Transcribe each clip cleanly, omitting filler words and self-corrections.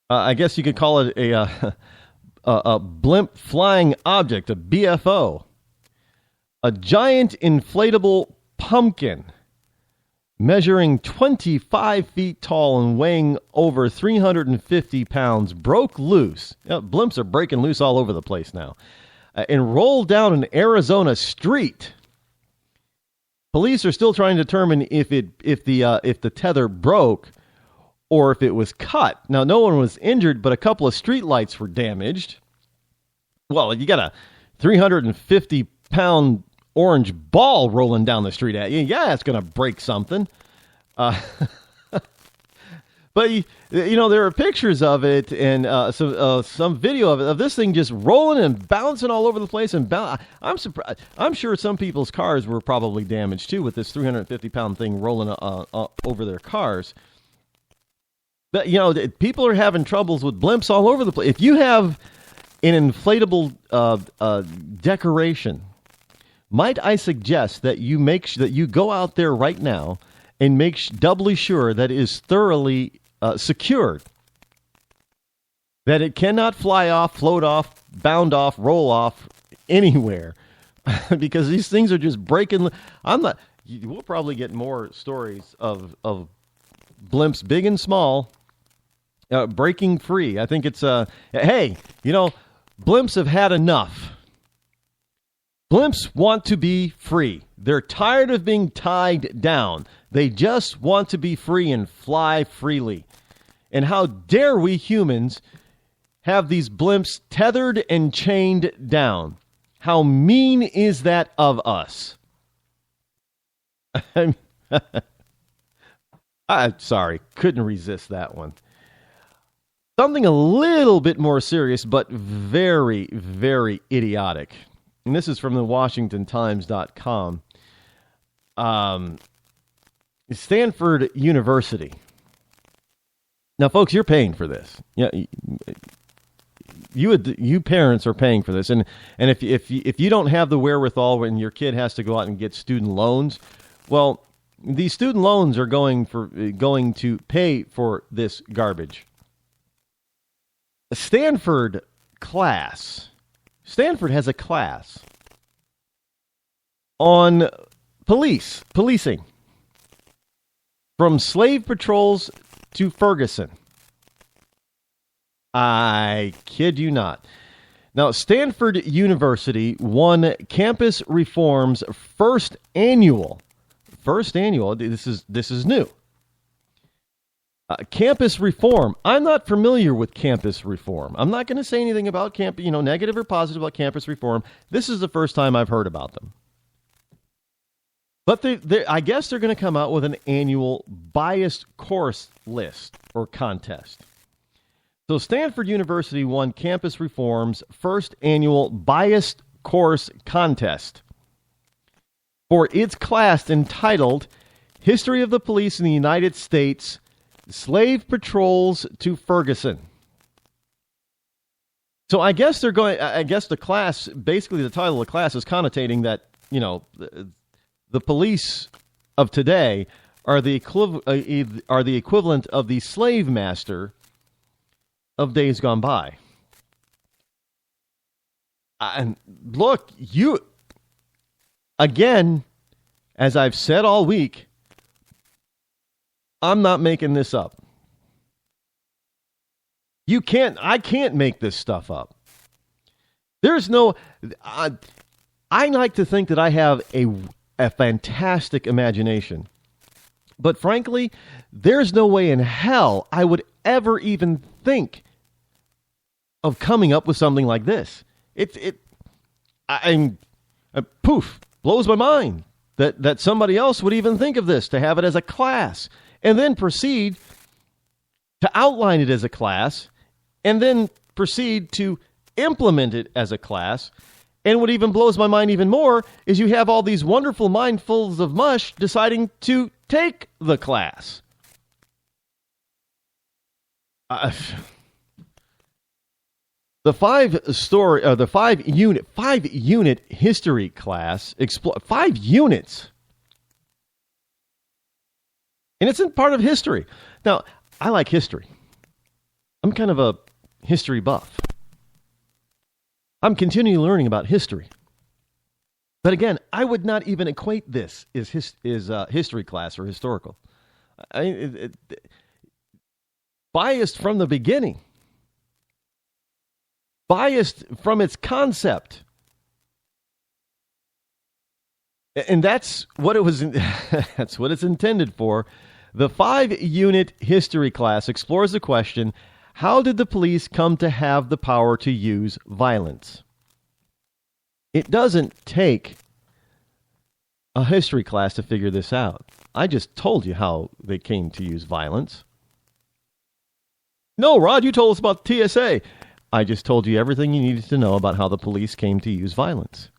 I guess you could call it a blimp flying object, a BFO, a giant inflatable pumpkin measuring 25 feet tall and weighing over 350 pounds, broke loose. Blimps are breaking loose all over the place now, and rolled down an Arizona street. Police are still trying to determine if the tether broke or if it was cut. Now, no one was injured, but a couple of street lights were damaged. Well, you got a 350-pound orange ball rolling down the street at you. Yeah, it's going to break something. But there are pictures of it and some video of this thing just rolling and bouncing all over the place. And I'm surprised. I'm sure some people's cars were probably damaged too with this 350-pound thing rolling over their cars. But people are having troubles with blimps all over the place. If you have an inflatable decoration, might I suggest that you that you go out there right now and make doubly sure that it is thoroughly secured, that it cannot fly off, float off, bound off, roll off anywhere, because these things are just breaking. We'll probably get more stories of blimps, big and small, breaking free. I think it's hey, blimps have had enough. Blimps want to be free. They're tired of being tied down. They just want to be free and fly freely. And how dare we humans have these blimps tethered and chained down? How mean is that of us? I'm sorry, couldn't resist that one. Something a little bit more serious, but very, very idiotic. And this is from the WashingtonTimes.com. Stanford University. Now, folks, you're paying for this. Yeah, you parents are paying for this, and if you don't have the wherewithal when your kid has to go out and get student loans, well, these student loans are going to pay for this garbage. A Stanford has a class on policing, from slave patrols to Ferguson. I kid you not. Now, Stanford University won Campus Reform's first annual. This is new. Campus reform. I'm not familiar with campus reform. I'm not going to say anything about negative or positive about campus reform. This is the first time I've heard about them. But I guess they're going to come out with an annual biased course list or contest. So Stanford University won Campus Reform's first annual biased course contest for its class entitled History of the Police in the United States, Slave Patrols to Ferguson. So I guess the class, basically the title of the class is connotating that, the police of today are the equivalent of the slave master of days gone by. And look, again, as I've said all week, I'm not making this up. I can't make this stuff up. There's no, I like to think that I have a fantastic imagination. But frankly, there's no way in hell I would ever even think of coming up with something like this. Poof, blows my mind that somebody else would even think of this, to have it as a class, and then proceed to outline it as a class, and then proceed to implement it as a class. And what even blows my mind even more is you have all these wonderful mindfuls of mush deciding to take the class. The 5-unit history class, 5 units. And it's in part of history. Now, I like history. I'm kind of a history buff. I'm continually learning about history. But again, I would not even equate this as history class or historical. Biased from the beginning. Biased from its concept. And that's what it was. That's what it's intended for. The 5-unit history class explores the question, how did the police come to have the power to use violence? It doesn't take a history class to figure this out. I just told you how they came to use violence. No, Rod, you told us about TSA. I just told you everything you needed to know about how the police came to use violence.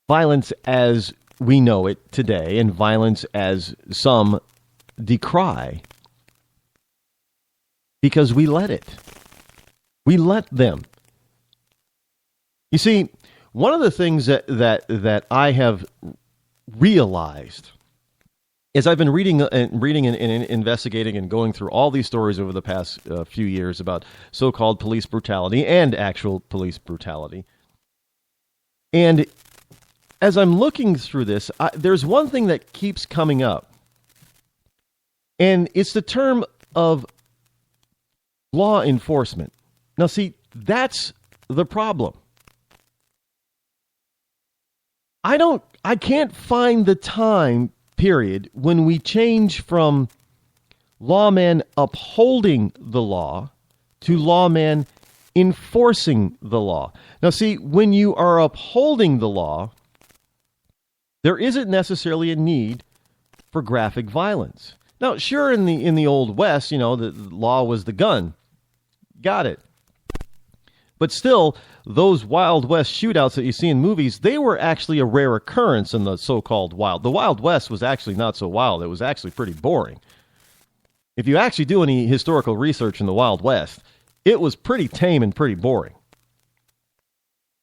Violence as we know it today, and violence as some decry, because we let it. We let them. You see, one of the things that I have realized is I've been reading and investigating and going through all these stories over the past few years about so-called police brutality and actual police brutality. And as I'm looking through this, there's one thing that keeps coming up. And it's the term of law enforcement. Now, see, that's the problem. I can't find the time period when we change from lawmen upholding the law to lawmen enforcing the law. Now, see, when you are upholding the law, there isn't necessarily a need for graphic violence. Now, sure, in the Old West, the law was the gun. Got it. But still, those Wild West shootouts that you see in movies, they were actually a rare occurrence in the so-called wild. The Wild West was actually not so wild. It was actually pretty boring. If you actually do any historical research in the Wild West, it was pretty tame and pretty boring.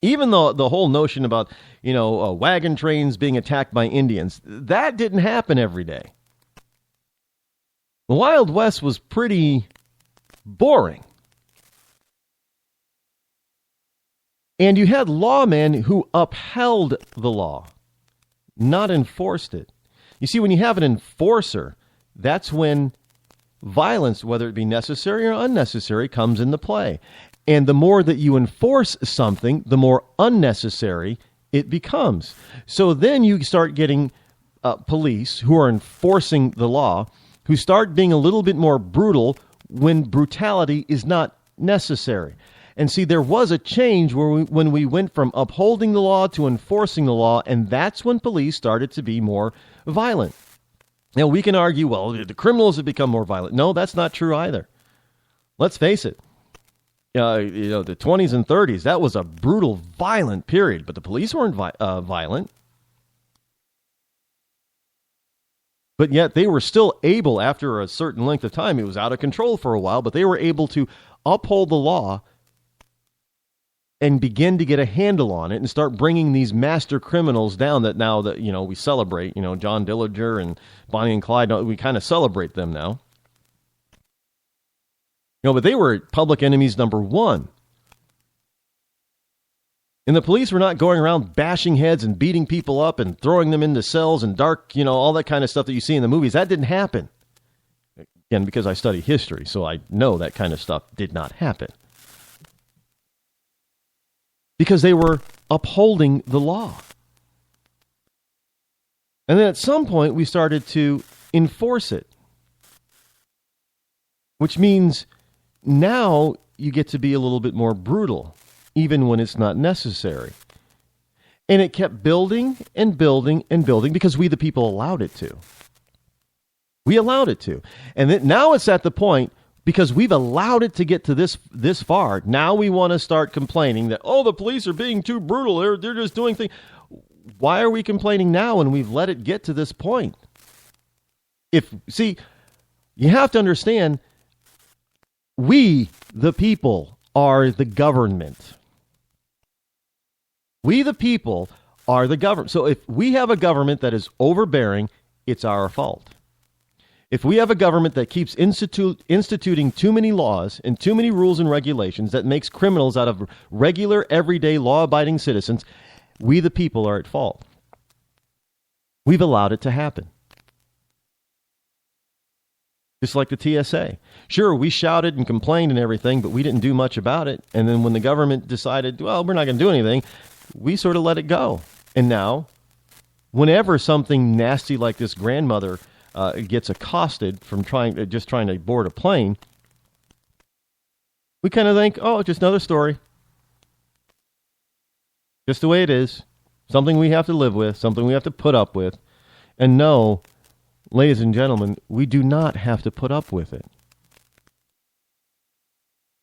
Even though the whole notion about, wagon trains being attacked by Indians, that didn't happen every day. The Wild West was pretty boring. And you had lawmen who upheld the law, not enforced it. You see, when you have an enforcer, that's when violence, whether it be necessary or unnecessary, comes into play. And the more that you enforce something, the more unnecessary it becomes. So then you start getting police who are enforcing the law, who start being a little bit more brutal when brutality is not necessary. And see, there was a change when we went from upholding the law to enforcing the law, and that's when police started to be more violent. Now, we can argue, well, the criminals have become more violent. No, that's not true either. Let's face it. The 20s and 30s, that was a brutal, violent period, but the police weren't violent. But yet they were still able, after a certain length of time, it was out of control for a while, but they were able to uphold the law and begin to get a handle on it and start bringing these master criminals down that now that, we celebrate, John Dillinger and Bonnie and Clyde, we kind of celebrate them now. But they were public enemies number one. And the police were not going around bashing heads and beating people up and throwing them into cells and dark, all that kind of stuff that you see in the movies. That didn't happen. Again, because I study history, so I know that kind of stuff did not happen. Because they were upholding the law. And then at some point, we started to enforce it. Which means now you get to be a little bit more brutal, even when it's not necessary. And it kept building and building and building because we, the people, allowed it to. We allowed it to. And then now it's at the point, because we've allowed it to get to this far, now we want to start complaining that, the police are being too brutal. They're just doing things. Why are we complaining now when we've let it get to this point? You have to understand, we, the people, are the government. We, the people, are the government. So if we have a government that is overbearing, it's our fault. If we have a government that keeps instituting too many laws and too many rules and regulations that makes criminals out of regular, everyday, law-abiding citizens, we the people are at fault. We've allowed it to happen. Just like the TSA. Sure, we shouted and complained and everything, but we didn't do much about it. And then when the government decided, well, we're not going to do anything, we sort of let it go. And now, whenever something nasty like this grandmother gets accosted from trying to board a plane, we kind of think, oh, just another story. Just the way it is. Something we have to live with, something we have to put up with. And no, ladies and gentlemen, we do not have to put up with it.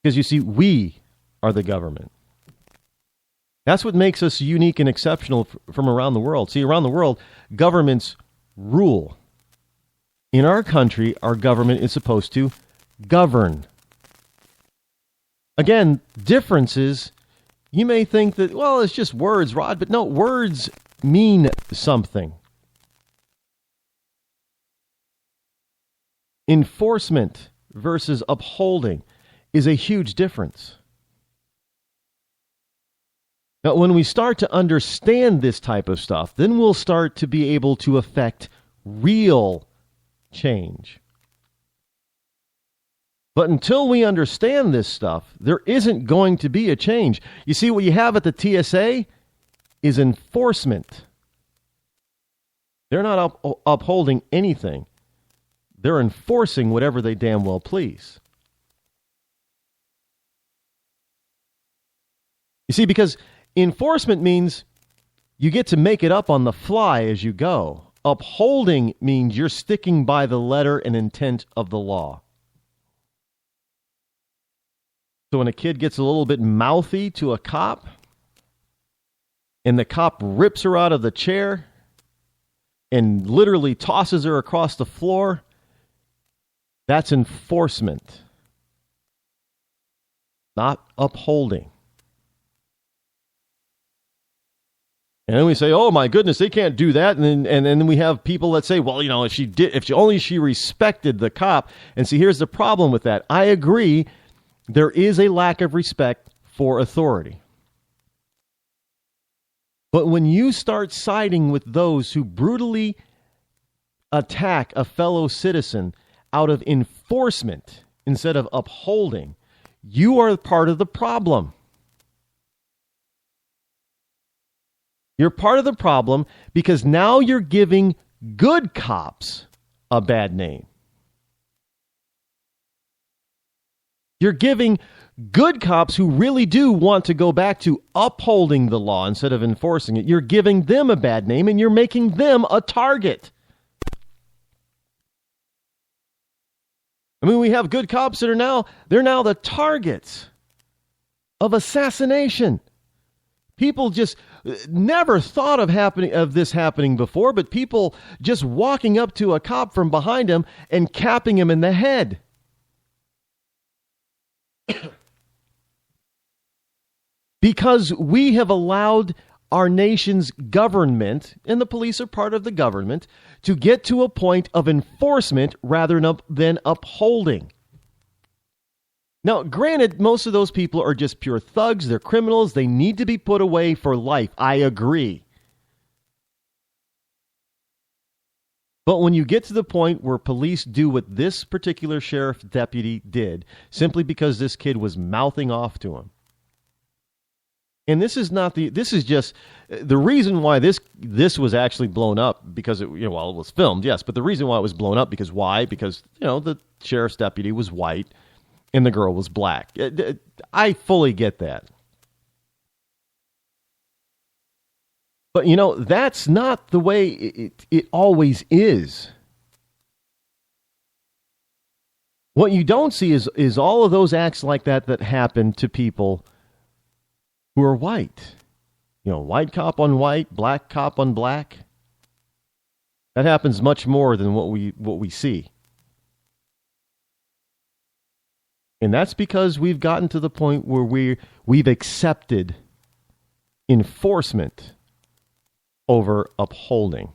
Because you see, we are the government. That's what makes us unique and exceptional from around the world. See, around the world, governments rule. In our country, our government is supposed to govern. Again, differences, you may think that, well, it's just words, Rod, but no, words mean something. Enforcement versus upholding is a huge difference. Now, when we start to understand this type of stuff, then we'll start to be able to affect real change. But until we understand this stuff, there isn't going to be a change. You see, what you have at the TSA is enforcement. They're not upholding anything. They're enforcing whatever they damn well please. You see, because enforcement means you get to make it up on the fly as you go. Upholding means you're sticking by the letter and intent of the law. So when a kid gets a little bit mouthy to a cop, and the cop rips her out of the chair and literally tosses her across the floor, that's enforcement, not upholding. And then we say, oh my goodness, they can't do that. And then we have people that say, well, you know, if she respected the cop. And see, here's the problem with that. I agree, there is a lack of respect for authority. But when you start siding with those who brutally attack a fellow citizen out of enforcement instead of upholding, you are part of the problem. You're part of the problem because now you're giving good cops a bad name. You're giving good cops who really do want to go back to upholding the law instead of enforcing it. You're giving them a bad name and you're making them a target. I mean, we have good cops that are they're now the targets of assassination. People just never thought of this happening before, but people just walking up to a cop from behind him and capping him in the head. Because we have allowed our nation's government, and the police are part of the government, to get to a point of enforcement rather than upholding. Now, granted, most of those people are just pure thugs. They're criminals. They need to be put away for life. I agree. But when you get to the point where police do what this particular sheriff deputy did, simply because this kid was mouthing off to him, and this is just the reason why this was actually blown up, because it was filmed, yes, but the reason why it was blown up because the sheriff's deputy was white and the girl was black. I fully get that. But, that's not the way it always is. What you don't see is all of those acts like that happen to people who are white. White cop on white, black cop on black. That happens much more than what we see. And that's because we've gotten to the point where we've accepted enforcement over upholding.